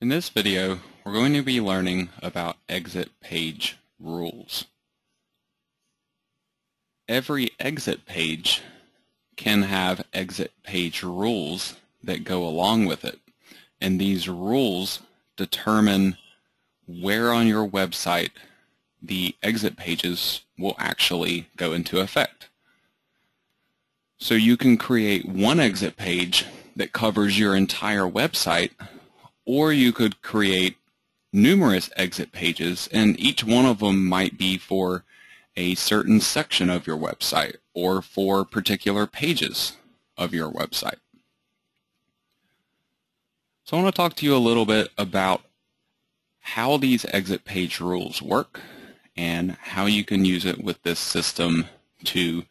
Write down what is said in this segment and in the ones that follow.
In this video, we're going to be learning about exit page rules. Every exit page can have exit page rules that go along with it, and these rules determine where on your website the exit pages will actually go into effect. So you can create one exit page that covers your entire website, or you could create numerous exit pages, and each one of them might be for a certain section of your website or for particular pages of your website. So I want to talk to you a little bit about how these exit page rules work and how you can use it with this system to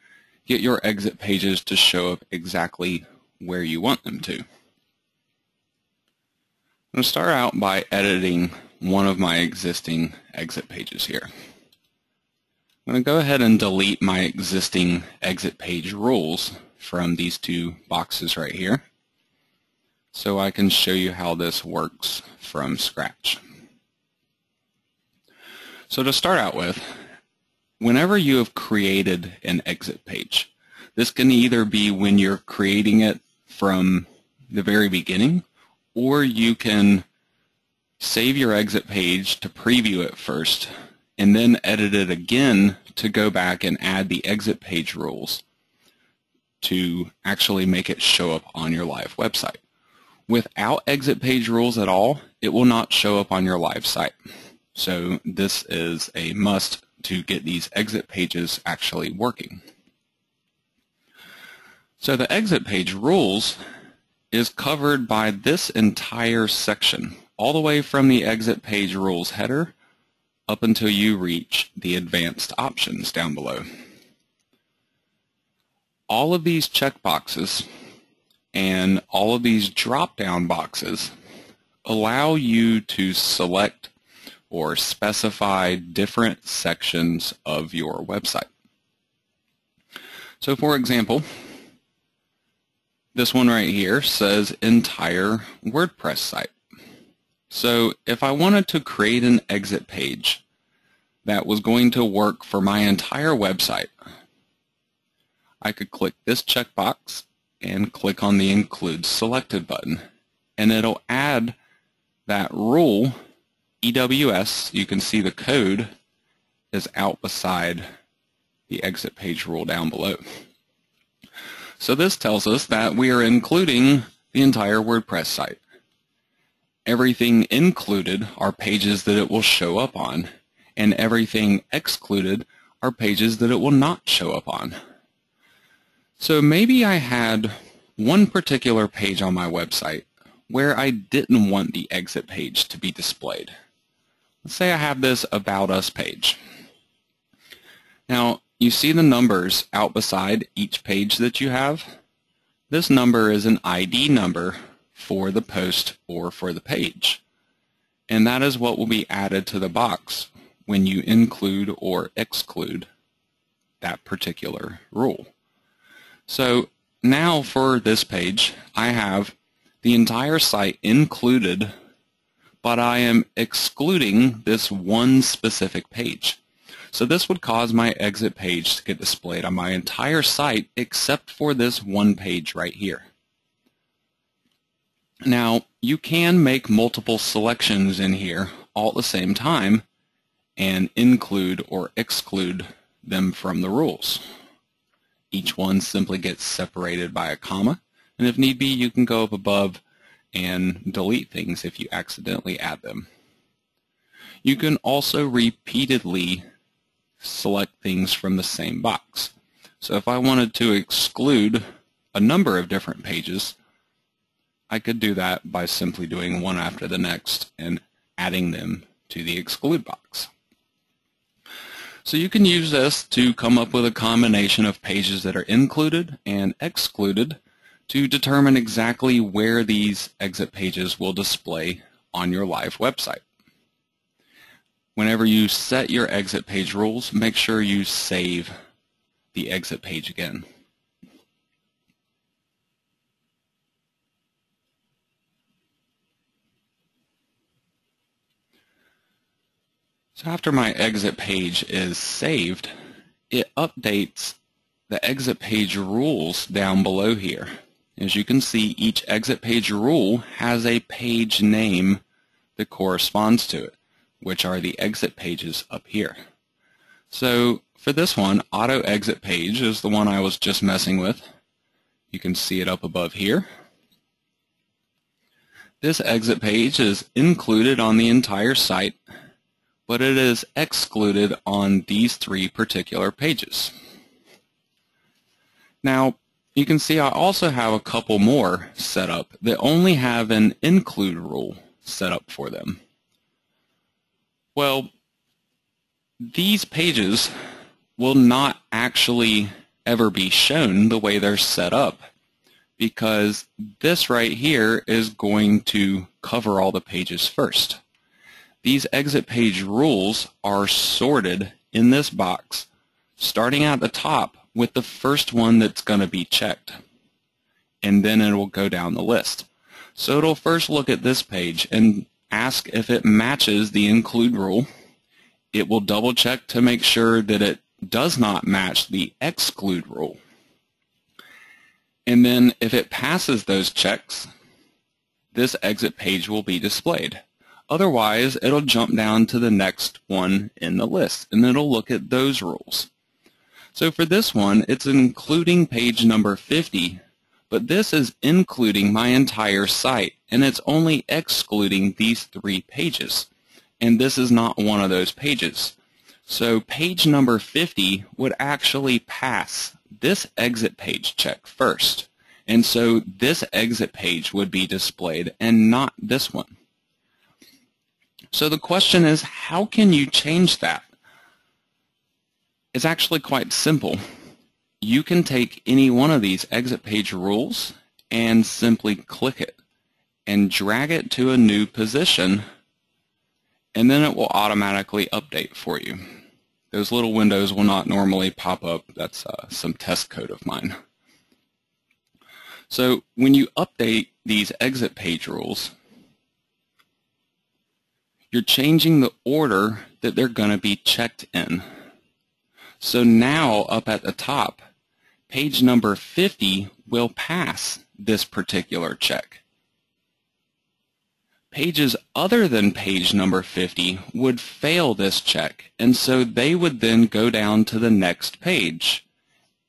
get your exit pages to show up exactly where you want them to. I'm going to start out by editing one of my existing exit pages here. I'm going to go ahead and delete my existing exit page rules from these two boxes right here so I can show you how this works from scratch. So to start out with, whenever you have created an exit page, this can either be when you're creating it from the very beginning, or you can save your exit page to preview it first and then edit it again to go back and add the exit page rules to actually make it show up on your live website. Without exit page rules at all, it will not show up on your live site. So this is a must to get these exit pages actually working. So the exit page rules is covered by this entire section, all the way from the exit page rules header up until you reach the advanced options down below. All of these checkboxes and all of these drop-down boxes allow you to select or specify different sections of your website. So for example, this one right here says entire WordPress site. So if I wanted to create an exit page that was going to work for my entire website, I could click this checkbox and click on the Include Selected button, and it'll add that rule, EWS. You can see the code is out beside the exit page rule down below. So this tells us that we are including the entire WordPress site. Everything included are pages that it will show up on, and everything excluded are pages that it will not show up on. So maybe I had one particular page on my website where I didn't want the exit page to be displayed. Let's say I have this About Us page. Now, you see the numbers out beside each page that you have? This number is an ID number for the post or for the page. And that is what will be added to the box when you include or exclude that particular rule. So now for this page, I have the entire site included, but I am excluding this one specific page. So this would cause my exit page to get displayed on my entire site except for this one page right here. Now, you can make multiple selections in here all at the same time and include or exclude them from the rules. Each one simply gets separated by a comma, and if need be, you can go up above and delete things if you accidentally add them. You can also repeatedly select things from the same box. So if I wanted to exclude a number of different pages, I could do that by simply doing one after the next and adding them to the exclude box. So you can use this to come up with a combination of pages that are included and excluded to determine exactly where these exit pages will display on your live website. Whenever you set your exit page rules, make sure you save the exit page again. So after my exit page is saved, it updates the exit page rules down below here. As you can see, each exit page rule has a page name that corresponds to it, which are the exit pages up here. So for this one, auto exit page is the one I was just messing with. You can see it up above here. This exit page is included on the entire site, but it is excluded on these three particular pages. Now, you can see I also have a couple more set up that only have an include rule set up for them. Well, these pages will not actually ever be shown the way they're set up, because this right here is going to cover all the pages first. These exit page rules are sorted in this box, starting at the top with the first one that's going to be checked, and then it will go down the list. So it'll first look at this page and ask if it matches the include rule. It will double check to make sure that it does not match the exclude rule. And then if it passes those checks, this exit page will be displayed. Otherwise, it'll jump down to the next one in the list, and it'll look at those rules. So for this one, it's including page number 50, but this is including my entire site, and it's only excluding these three pages. And this is not one of those pages. So page number 50 would actually pass this exit page check first. And so this exit page would be displayed and not this one. So the question is, how can you change that? It's actually quite simple. You can take any one of these exit page rules and simply click it and drag it to a new position, and then it will automatically update for you. Those little windows will not normally pop up. That's some test code of mine. So when you update these exit page rules, you're changing the order that they're going to be checked in. So now up at the top, page number 50 will pass this particular check. Pages other than page number 50 would fail this check, and so they would then go down to the next page,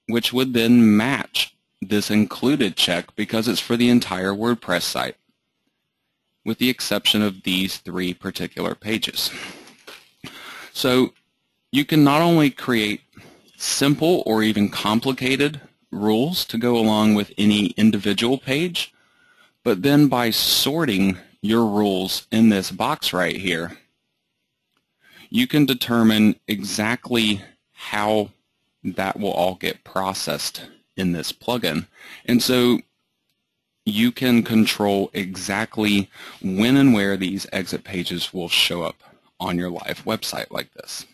which would then match this included check because it's for the entire WordPress site, with the exception of these three particular pages. So you can not only create simple or even complicated rules to go along with any individual page, but then by sorting your rules in this box right here, you can determine exactly how that will all get processed in this plugin. And so you can control exactly when and where these exit pages will show up on your live website like this.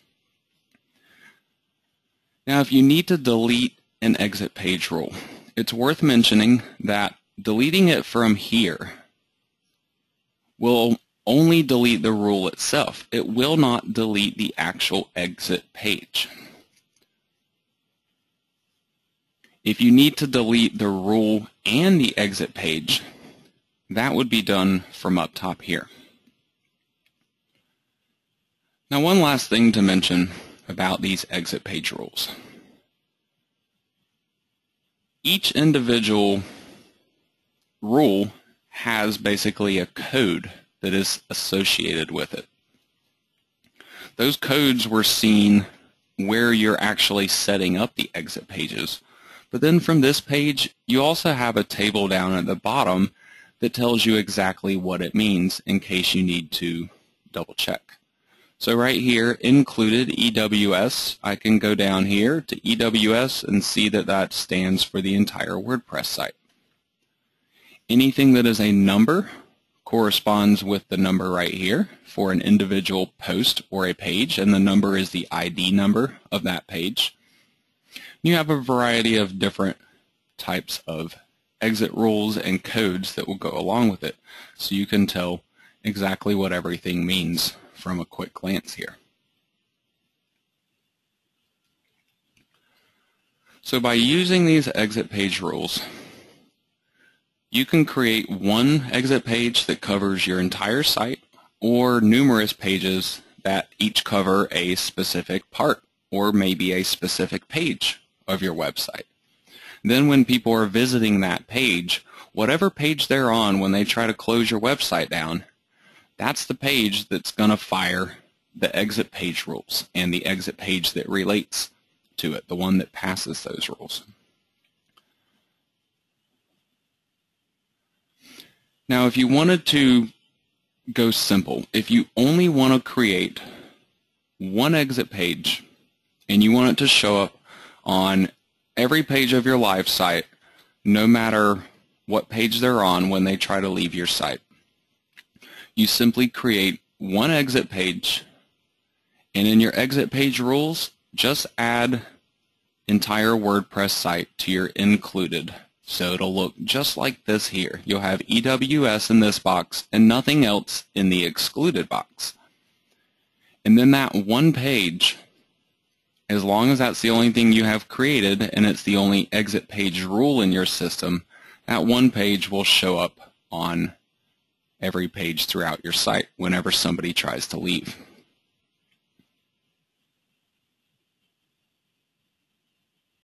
Now, if you need to delete an exit page rule, it's worth mentioning that deleting it from here will only delete the rule itself. It will not delete the actual exit page. If you need to delete the rule and the exit page, that would be done from up top here. Now, one last thing to mention about these exit page rules. Each individual rule has basically a code that is associated with it. Those codes were seen where you're actually setting up the exit pages. But then from this page, you also have a table down at the bottom that tells you exactly what it means in case you need to double check. So right here, included EWS, I can go down here to EWS and see that that stands for the entire WordPress site. Anything that is a number corresponds with the number right here for an individual post or a page, and the number is the ID number of that page. You have a variety of different types of exit rules and codes that will go along with it, so you can tell exactly what everything means from a quick glance here. So by using these exit page rules, you can create one exit page that covers your entire site, or numerous pages that each cover a specific part or maybe a specific page of your website. Then when people are visiting that page, whatever page they're on when they try to close your website down, that's the page that's going to fire the exit page rules and the exit page that relates to it, the one that passes those rules. Now, if you wanted to go simple, if you only want to create one exit page and you want it to show up on every page of your live site, no matter what page they're on when they try to leave your site, you simply create one exit page, and in your exit page rules, just add entire WordPress site to your included. So it'll look just like this here. You'll have EWS in this box and nothing else in the excluded box. And then that one page, as long as that's the only thing you have created and it's the only exit page rule in your system, that one page will show up on every page throughout your site whenever somebody tries to leave.